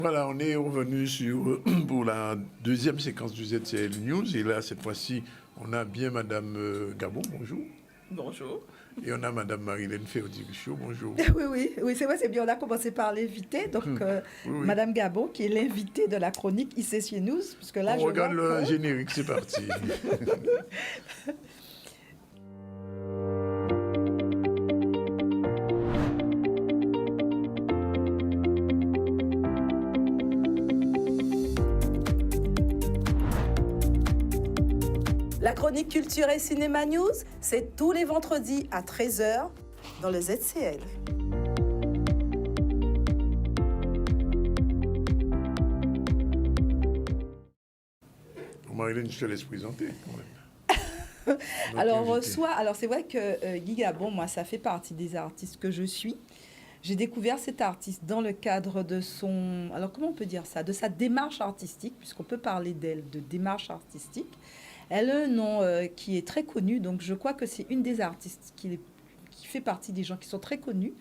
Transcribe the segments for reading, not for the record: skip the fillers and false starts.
Voilà, on est revenu pour la deuxième séquence du ZCL News. Et là, cette fois-ci, on a bien Madame Gabon, bonjour. Bonjour. Et on a Madame Marilène Féodirichou, bonjour. Oui, c'est vrai, c'est bien. On a commencé par l'invité, donc oui. Madame Gabon, qui est l'invitée de la chronique ICC News, puisque là, on regarde le générique, c'est parti. La chronique Culture et Cinéma News, c'est tous les vendredis à 13h dans le ZCL. Marilène, je te laisse présenter quand même. Alors c'est vrai que Guy Gabon, moi, ça fait partie des artistes que je suis. J'ai découvert cet artiste dans le cadre de son... Alors, comment on peut dire ça? De sa démarche artistique, puisqu'on peut parler d'elle, de démarche artistique. Elle a un nom qui est très connu, donc je crois que c'est une des artistes qui fait partie des gens qui sont très connus.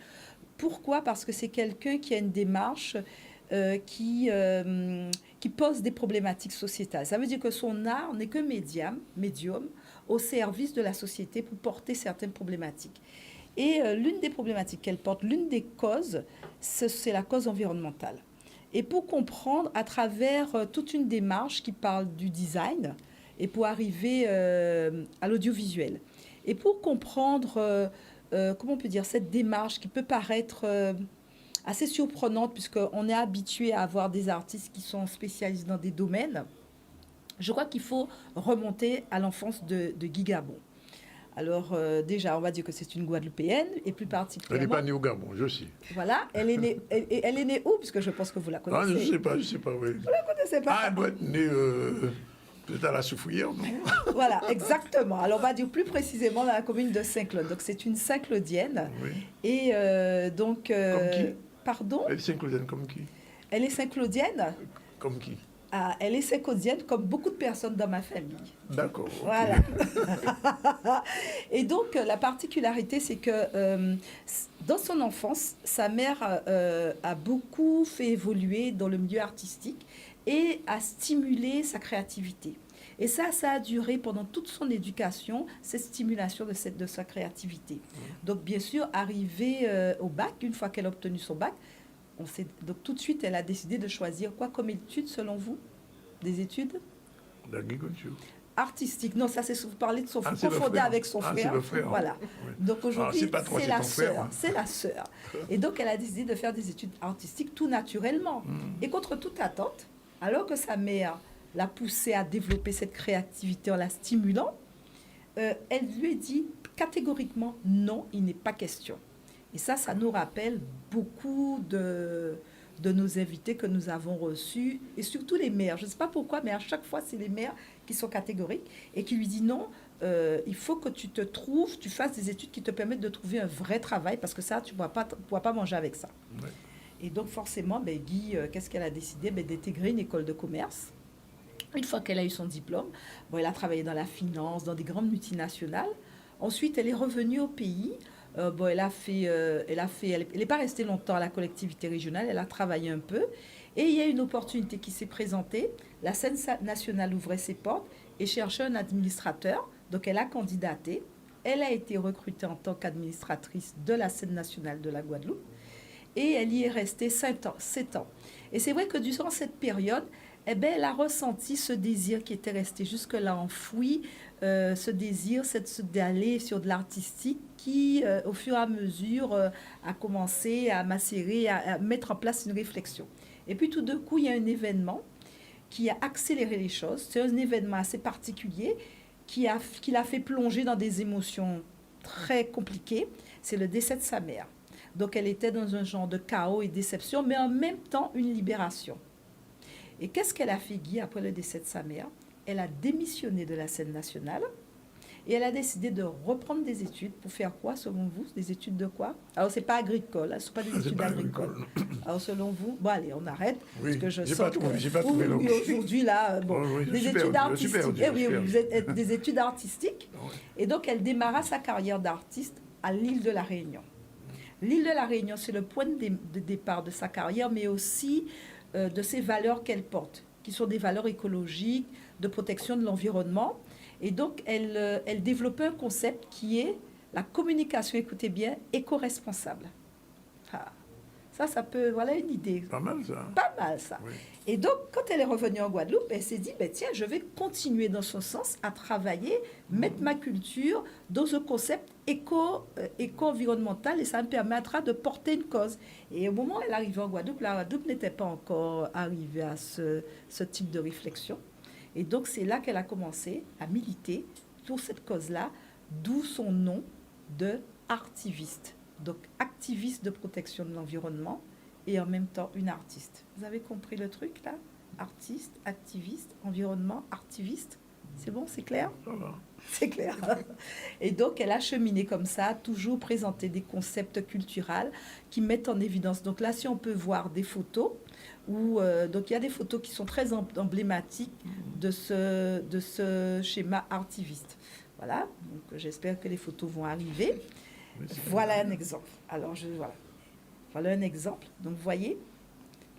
Pourquoi? Parce que c'est quelqu'un qui a une démarche qui pose des problématiques sociétales. Ça veut dire que son art n'est que médium au service de la société pour porter certaines problématiques. Et l'une des problématiques qu'elle porte, l'une des causes, c'est la cause environnementale. Et pour comprendre, à travers toute une démarche qui parle du design, et pour arriver à l'audiovisuel. Et pour comprendre, comment on peut dire, cette démarche qui peut paraître assez surprenante, puisqu'on est habitué à avoir des artistes qui sont spécialisés dans des domaines, je crois qu'il faut remonter à l'enfance de Guy Gabon. Alors déjà, on va dire que c'est une Guadeloupéenne, et plus particulièrement... Elle n'est pas née au Gabon, je sais. Voilà, elle est née où? Puisque je pense que vous la connaissez. Ah, je ne sais pas, oui. Vous la connaissez pas? Ah, elle doit être née peut-être à la Soufrière, non? Voilà, exactement. Alors, on va dire plus précisément dans la commune de Saint-Claude. Donc, c'est une Saint-Claudienne. Oui. Et donc... Comme qui? Pardon? Elle est Saint-Claudienne comme qui? Elle est Saint-Claudienne? Comme qui? Ah, elle est Saint-Claudienne comme beaucoup de personnes dans ma famille. D'accord. Okay. Voilà. Et donc, la particularité, c'est que dans son enfance, sa mère a beaucoup fait évoluer dans le milieu artistique et a stimulé sa créativité. Et ça a duré pendant toute son éducation, cette stimulation de sa créativité. Donc, bien sûr, arrivée au bac, une fois qu'elle a obtenu son bac, donc tout de suite, elle a décidé de choisir quoi comme études, selon vous? Des études? L'agriculture. Artistique. Non, ça, c'est vous parlez de son frère. Vous confondez avec son frère. C'est le frère. Voilà. Oui. Donc aujourd'hui, c'est la sœur. Hein. C'est la sœur. Et donc, elle a décidé de faire des études artistiques tout naturellement. Et contre toute attente, alors que sa mère l'a poussée à développer cette créativité en la stimulant, elle lui a dit catégoriquement non, il n'est pas question. Et ça nous rappelle beaucoup de nos invités que nous avons reçus, et surtout les mères. Je ne sais pas pourquoi, mais à chaque fois, c'est les mères qui sont catégoriques et qui lui disent non, il faut que tu fasses des études qui te permettent de trouver un vrai travail, parce que ça, tu ne pourras pas manger avec ça. Ouais. Et donc, forcément, Guy, qu'est-ce qu'elle a décidé? D'intégrer une école de commerce. Une fois qu'elle a eu son diplôme, elle a travaillé dans la finance, dans des grandes multinationales. Ensuite, elle est revenue au pays. Elle n'est pas restée longtemps à la collectivité régionale, elle a travaillé un peu. Et il y a une opportunité qui s'est présentée. La scène nationale ouvrait ses portes et cherchait un administrateur. Donc, elle a candidaté. Elle a été recrutée en tant qu'administratrice de la scène nationale de la Guadeloupe. Et elle y est restée 7 ans. Et c'est vrai que durant cette période, elle a ressenti ce désir qui était resté jusque-là enfoui, ce désir, c'est d'aller sur de l'artistique qui, au fur et à mesure, a commencé à macérer, à mettre en place une réflexion. Et puis tout d'un coup, il y a un événement qui a accéléré les choses. C'est un événement assez particulier qui l'a fait plonger dans des émotions très compliquées. C'est le décès de sa mère. Donc elle était dans un genre de chaos et déception, mais en même temps une libération. Et qu'est-ce qu'elle a fait, Guy, après le décès de sa mère? Elle a démissionné de la scène nationale et elle a décidé de reprendre des études. Pour faire quoi, selon vous? Des études de quoi? Alors, ce n'est pas agricole, ce ne sont pas des études agricoles. Alors, selon vous, bon, allez, on arrête. Oui, parce que j'ai pas trouvé oui, aujourd'hui, là, des études artistiques. Vous êtes des études artistiques. Oui. Et donc, elle démarra sa carrière d'artiste à l'île de la Réunion. L'île de la Réunion, c'est le point de départ de sa carrière, mais aussi de ces valeurs qu'elle porte, qui sont des valeurs écologiques, de protection de l'environnement. Et donc, elle développait un concept qui est la communication, écoutez bien, éco-responsable. Ah, ça peut, voilà une idée. Pas mal, ça. Pas mal, ça. Oui. Et donc, quand elle est revenue en Guadeloupe, elle s'est dit, ben, tiens, je vais continuer dans ce sens à travailler, mettre ma culture dans un concept éco-environnemental et ça me permettra de porter une cause. Et au moment où elle est arrivée en Guadeloupe, la Guadeloupe n'était pas encore arrivée à ce type de réflexion. Et donc, c'est là qu'elle a commencé à militer pour cette cause-là, d'où son nom de artiviste. Donc, activiste de protection de l'environnement et en même temps une artiste. Vous avez compris le truc là? Artiste, activiste, environnement, artiviste. C'est bon, c'est clair? Ça va. C'est clair. Et donc, elle a cheminé comme ça, toujours présenté des concepts culturels qui mettent en évidence. Donc là, si on peut voir des photos, donc il y a des photos qui sont très emblématiques de ce schéma artiviste. Voilà, donc j'espère que les photos vont arriver. Voilà un exemple. Alors, voilà un exemple. Donc, vous voyez,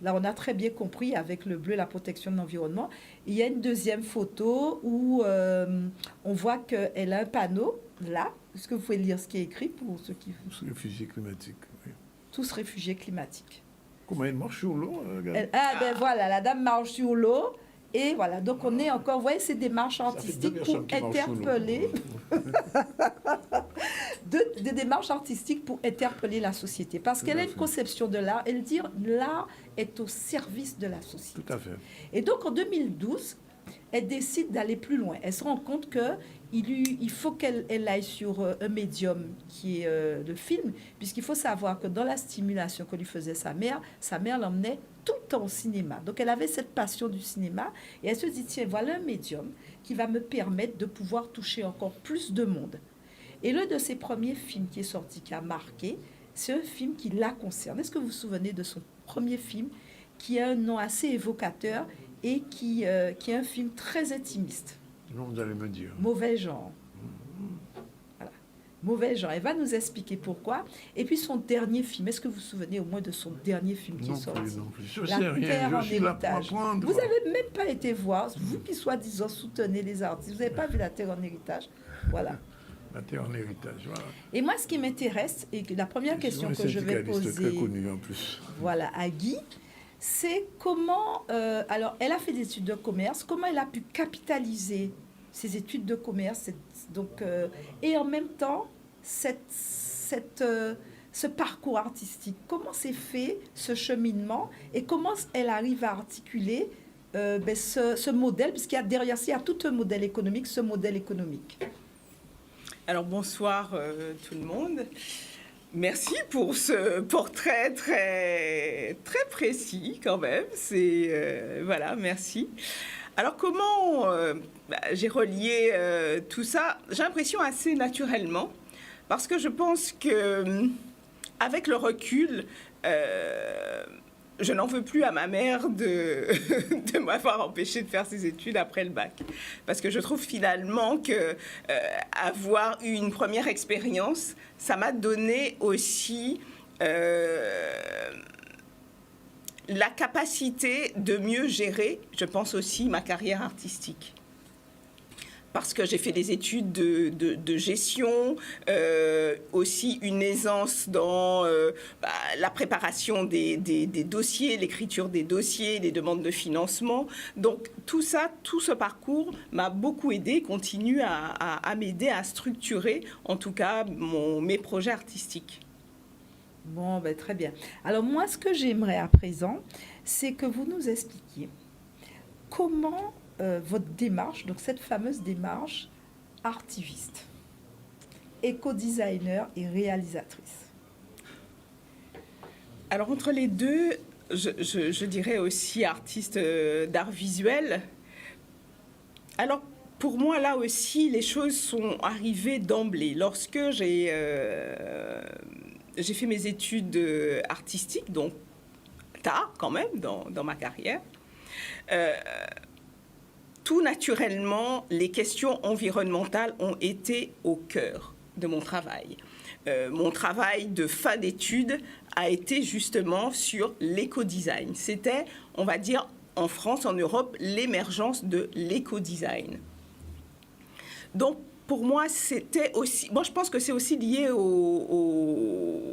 là, on a très bien compris avec le bleu la protection de l'environnement. Il y a une deuxième photo où on voit qu'elle a un panneau, là. Est-ce que vous pouvez lire ce qui est écrit pour ceux qui... Tous réfugiés climatiques, oui. Tous réfugiés climatiques. Comment elle marche sur l'eau, regarde. Ben voilà, la dame marche sur l'eau. Et voilà, donc on est encore, vous voyez, ces démarches artistiques pour interpeller, des démarches artistiques pour interpeller la société. Parce qu'elle a une conception de l'art, elle dit l'art est au service de la société. Tout à fait. Et donc en 2012, elle décide d'aller plus loin. Elle se rend compte qu'il faut qu'elle aille sur un médium qui est le film, puisqu'il faut savoir que dans la stimulation que lui faisait sa mère l'emmenait tout le temps au cinéma. Donc elle avait cette passion du cinéma et elle se dit, tiens, voilà un médium qui va me permettre de pouvoir toucher encore plus de monde. Et l'un de ses premiers films qui est sorti, qui a marqué, c'est un film qui la concerne. Est-ce que vous vous souvenez de son premier film qui a un nom assez évocateur et qui est un film très intimiste? Non, vous allez me dire. Mauvais genre. Voilà. Mauvais genre. Elle va nous expliquer pourquoi. Et puis son dernier film. Est-ce que vous vous souvenez au moins de son dernier film qui est sorti? Non plus. Je La sais rien. Terre en Je suis là pour héritage. apprendre. Vous n'avez même pas été voir, vous qui soi-disant soutenez les artistes, vous n'avez pas vu La Terre en héritage. Voilà. La Terre en héritage, voilà. Et moi, ce qui m'intéresse, et la première question que je vais poser très connu en plus. Voilà, à Guy, c'est comment... alors, elle a fait des études de commerce. Comment elle a pu capitaliser ses études de commerce donc, et en même temps, ce parcours artistique. Comment s'est fait ce cheminement et comment elle arrive à articuler ce modèle, puisqu'il y a derrière ça, il y a tout un modèle économique, ce modèle économique. Alors bonsoir tout le monde. Merci pour ce portrait très, très précis quand même. Voilà, merci. Alors comment j'ai relié tout ça? J'ai l'impression assez naturellement, parce que je pense que avec le recul, je n'en veux plus à ma mère de m'avoir empêché de faire ses études après le bac. Parce que je trouve finalement que avoir eu une première expérience, ça m'a donné aussi la capacité de mieux gérer, je pense aussi, ma carrière artistique. Parce que j'ai fait des études de gestion, aussi une aisance dans la préparation des dossiers, l'écriture des dossiers, les demandes de financement. Donc tout ça, tout ce parcours m'a beaucoup aidé, continue à m'aider à structurer, en tout cas, mes projets artistiques. Bon, ben, très bien. Alors moi, ce que j'aimerais à présent, c'est que vous nous expliquiez comment votre démarche, donc cette fameuse démarche artiviste, éco-designer et réalisatrice. Alors entre les deux, je dirais aussi artiste d'art visuel. Alors pour moi, là aussi, les choses sont arrivées d'emblée. Lorsque j'ai fait mes études artistiques, donc tard quand même dans ma carrière, tout naturellement, les questions environnementales ont été au cœur de mon travail. Mon travail de fin d'études a été justement sur l'éco-design. C'était, on va dire, en France, en Europe, l'émergence de l'éco-design. Donc, pour moi, c'était aussi... Moi, je pense que c'est aussi lié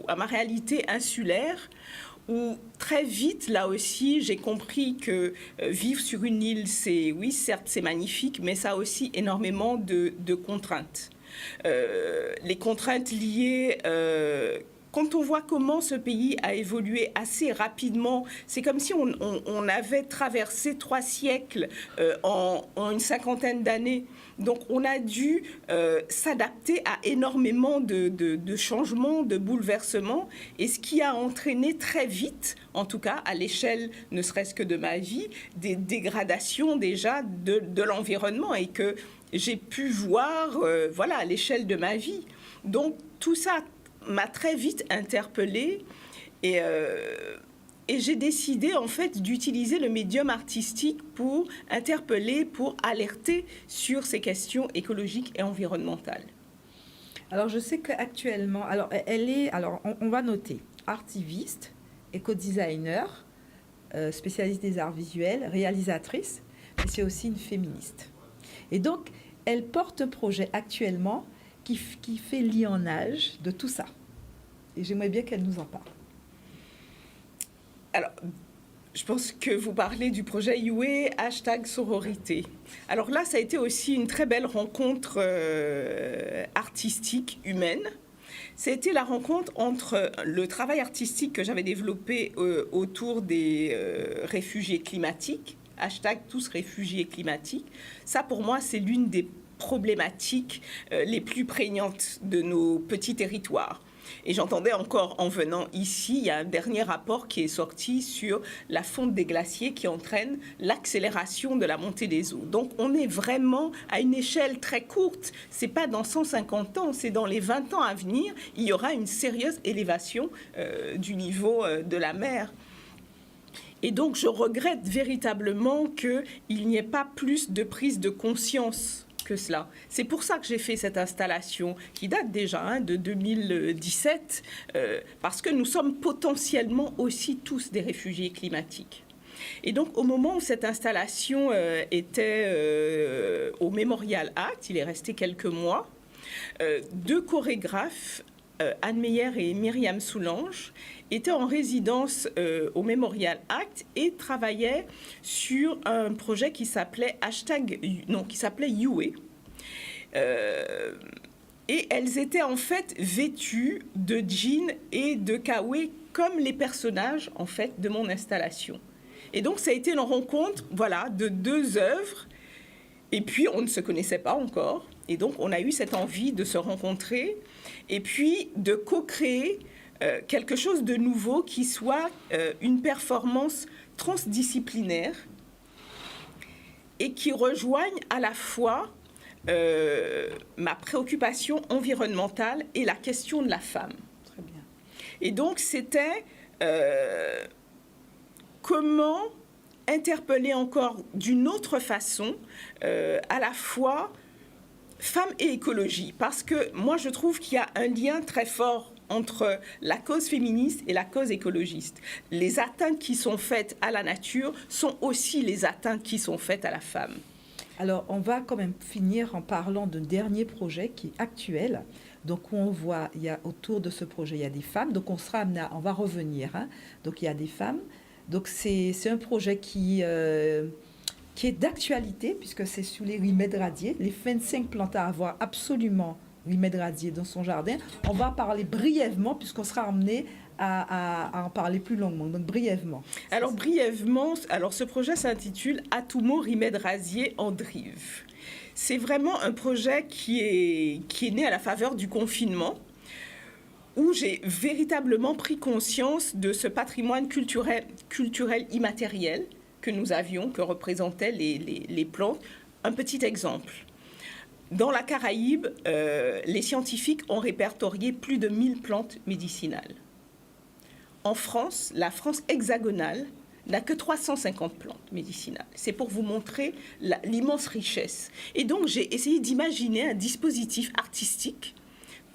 à ma réalité insulaire, où très vite, là aussi, j'ai compris que vivre sur une île, oui, certes, c'est magnifique, mais ça a aussi énormément de contraintes. Les contraintes liées... Quand on voit comment ce pays a évolué assez rapidement, c'est comme si on avait traversé 3 siècles en une cinquantaine d'années. Donc, on a dû s'adapter à énormément de changements, de bouleversements, et ce qui a entraîné très vite, en tout cas à l'échelle ne serait-ce que de ma vie, des dégradations déjà de l'environnement, et que j'ai pu voir voilà, à l'échelle de ma vie. Donc, tout ça m'a très vite interpellée et j'ai décidé en fait d'utiliser le médium artistique pour interpeller, pour alerter sur ces questions écologiques et environnementales. Alors je sais qu'actuellement, alors elle est, alors on va noter artiviste, éco-designer, spécialiste des arts visuels, réalisatrice, mais c'est aussi une féministe. Et donc elle porte un projet actuellement qui fait lionnage de tout ça. Et j'aimerais bien qu'elle nous en parle. Alors, je pense que vous parlez du projet Yue #sororité. Alors là, ça a été aussi une très belle rencontre artistique, humaine. C'était la rencontre entre le travail artistique que j'avais développé autour des réfugiés climatiques, #tous réfugiés climatiques. Ça, pour moi, c'est l'une des problématiques les plus prégnantes de nos petits territoires. Et j'entendais encore en venant ici, il y a un dernier rapport qui est sorti sur la fonte des glaciers qui entraîne l'accélération de la montée des eaux. Donc on est vraiment à une échelle très courte. Ce n'est pas dans 150 ans, c'est dans les 20 ans à venir, il y aura une sérieuse élévation du niveau de la mer. Et donc je regrette véritablement qu'il n'y ait pas plus de prise de conscience que cela. C'est pour ça que j'ai fait cette installation qui date déjà de 2017, parce que nous sommes potentiellement aussi tous des réfugiés climatiques. Et donc au moment où cette installation était au Memorial Act, il est resté quelques mois, 2 chorégraphes, Anne Meyer et Myriam Soulange, étaient en résidence au Memorial Act et travaillaient sur un projet qui s'appelait Yue. Et elles étaient en fait vêtues de jeans et de kawaii comme les personnages en fait de mon installation. Et donc ça a été une rencontre, voilà, de 2 œuvres. Et puis on ne se connaissait pas encore. Et donc on a eu cette envie de se rencontrer et puis de co-créer quelque chose de nouveau qui soit une performance transdisciplinaire et qui rejoigne à la fois ma préoccupation environnementale et la question de la femme. Très bien. Et donc c'était comment interpeller encore d'une autre façon à la fois femmes et écologie, parce que moi je trouve qu'il y a un lien très fort entre la cause féministe et la cause écologiste. Les atteintes qui sont faites à la nature sont aussi les atteintes qui sont faites à la femme. Alors, on va quand même finir en parlant d'un dernier projet qui est actuel. Donc, où on voit, il y a autour de ce projet, il y a des femmes. Donc, on va revenir. Donc, il y a des femmes. Donc, c'est un projet qui est d'actualité, puisque c'est sur les rimèdes radiés. Les 25 plantes à avoir absolument rimèdes radiés dans son jardin. On va parler brièvement, puisqu'on sera amené à en parler plus longuement. Donc, brièvement. Alors, brièvement, ce projet s'intitule « Atumo rimèdes rasiers en drive ». C'est vraiment un projet qui est né à la faveur du confinement, où j'ai véritablement pris conscience de ce patrimoine culturel immatériel que nous avions, que représentaient les plantes. Un petit exemple. Dans la Caraïbe, les scientifiques ont répertorié plus de 1000 plantes médicinales. En France, la France hexagonale n'a que 350 plantes médicinales. C'est pour vous montrer l'immense richesse. Et donc, j'ai essayé d'imaginer un dispositif artistique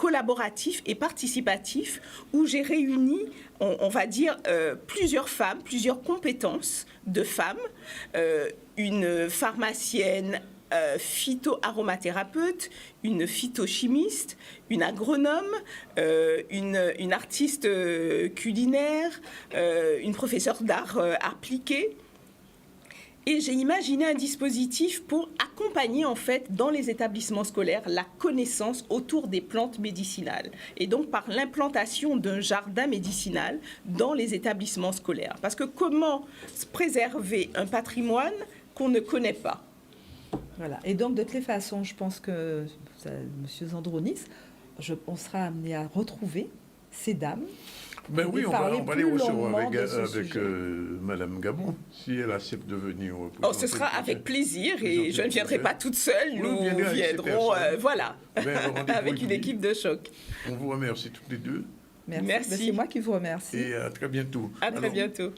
collaboratif et participatif où j'ai réuni, on va dire, plusieurs femmes, plusieurs compétences de femmes, une pharmacienne, phytoaromathérapeute, une phytochimiste, une agronome, une artiste culinaire, une professeure d'art appliqué. Et j'ai imaginé un dispositif pour accompagner en fait dans les établissements scolaires la connaissance autour des plantes médicinales. Et donc par l'implantation d'un jardin médicinal dans les établissements scolaires. Parce que comment préserver un patrimoine qu'on ne connaît pas ? Voilà. Et donc, de toutes les façons, je pense que, M. Zandronis, on sera amené à retrouver ces dames. Ben oui, on va les recevoir avec Madame Gabon, si elle accepte de venir. Oh, ce sera avec plaisir et je ne viendrai pas toute seule. Nous viendrons, voilà, avec une équipe de choc. On vous remercie toutes les deux. Merci. C'est moi qui vous remercie. Et à très bientôt. À très bientôt.